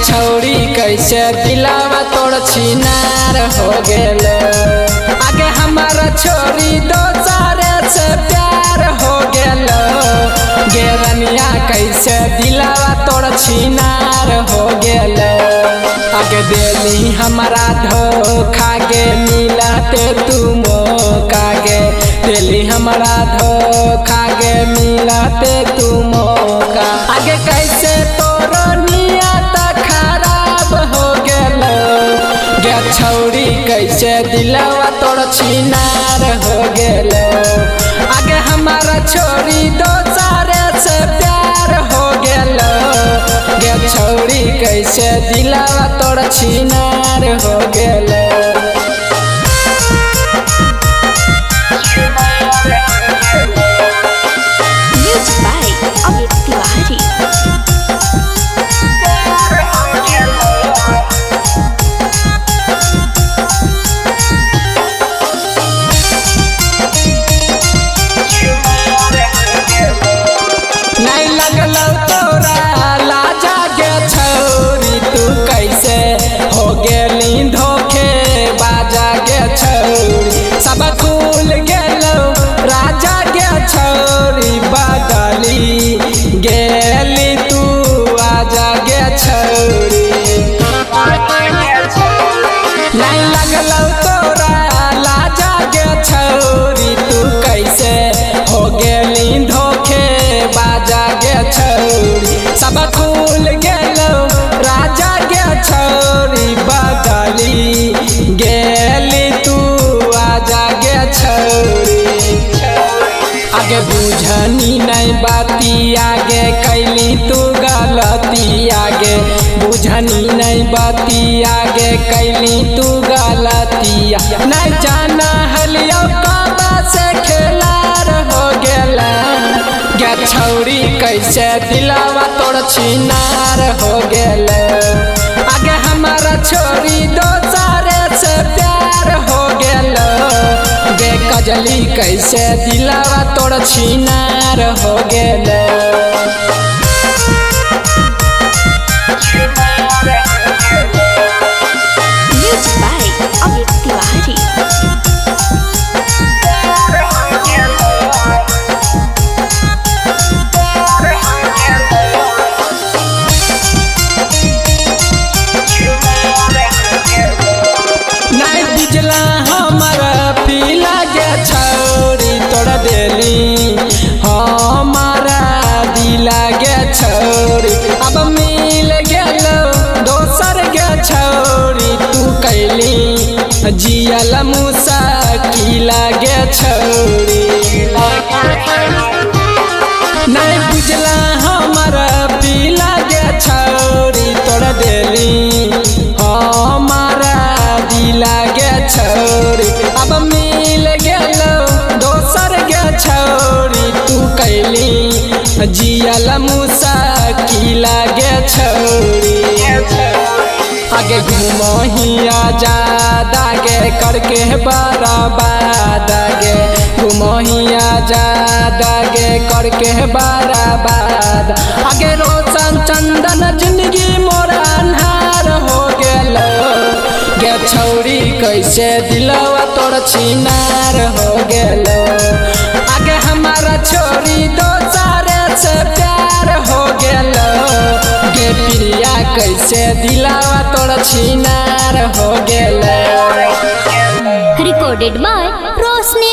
छौरी कैसे दिलावा तोड़ छिनार हो गेल। आगे हमारा छोरी दोसरे से प्यार हो गेल। गे रनिया कैसे दिलावा तोड़ छिनार हो गेल। आगे देली हमारा धोखा गे मिलते तू मौका गे। देली हमारा धोखा गे मिलते तू मौका। आगे कैसे तोरो नियत खराब हो गेल। गे छौरी कैसे दिलवा तोड़ छिनार हो गेल। आगे हमारा छोरी दोसरे से प्यार हो गेल। गे छौरी कैसे दिलवा तोड़ छिनार हो गेल। नहीं लगल तोरा लाजा गे छौरी तू कैसे हो गेली धोखे बाजा गे छौरी। सब खुल गेलो राजा गे छौरी बदली गेली तू आजा गे छौरी। नहीं लगल तोरा लाजा गे छौरी तू कैसे हो गेली धोखे बाजा गे छौरी। सब खुल गेलो राजा गे छौरी बदली गेली तू आजा गे छौरी। आगे बुझनी नहीं बाती आगे कैली तू गलती। आगे बुझनी नहीं बाती आगे कैली तू गलती। नहीं जाना हलियो कब से खेलार हो गेला। गे छौरी कैसे दिलावा तोड़ छिनार हो गेल। आगे हमारा छोरी दोसरे से प्यार हो गेल। गे कजली कैसे दिलावा तोड़ छिनार हो गेल। नहीं बुझला हमारा पीला गे छौरी तोड़ देली हमारा दिला गे छौरी। अब मिल गेलो दोसर गे छौरी तू कैली जियल मुसाकिल गे छौरी। नहीं बुझला हमारा पीला गे छौरी तोड़ देली हमारा दिला गे छौरी। अब मिल गेलो दोसर गे छौरी तू कैली जियल मुसाकिल गे छौरी। आगे घुमहिया जादा गे करके बर्बाद गे। घुमहिया जादा गे करके बर्बाद। आगे रोशन चंदन जिंदगी मोर अन्हार हो गेल। गे छौरी कैसे दिलवा तोड़ छिनार हो गेल। आगे हमारा छोरी दोसरे से प्यार हो गेल। गे प्रिया कैसे दिलवा तोड़ छिनार हो गेल। Recorded by Rosni।